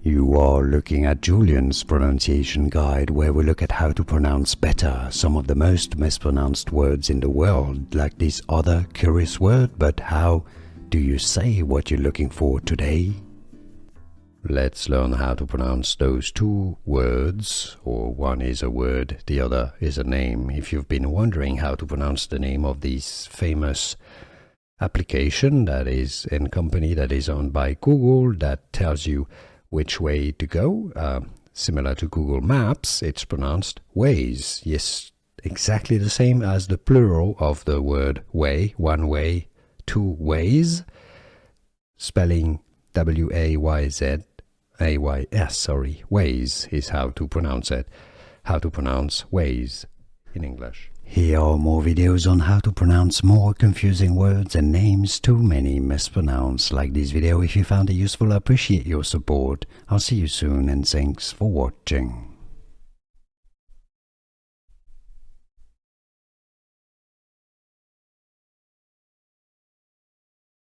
You are looking at Julian's pronunciation guide, where we look at how to pronounce better some of the most mispronounced words in the world, like this other curious word. But how do you say what you're looking for today? Let's learn how to pronounce those two words, or one is a word, the other is a name. If you've been wondering how to pronounce the name of this famous application that is in company that is owned by Google, that tells you which way to go, similar to Google Maps, it's pronounced Waze. Yes, exactly the same as the plural of the word way, one way, two ways, spelling W-A-Y-Z. Waze is how to pronounce it. How to pronounce Waze in English. Here are more videos on how to pronounce more confusing words and names too many mispronounced. Like this video if you found it useful. I appreciate your support. I'll see you soon and thanks for watching.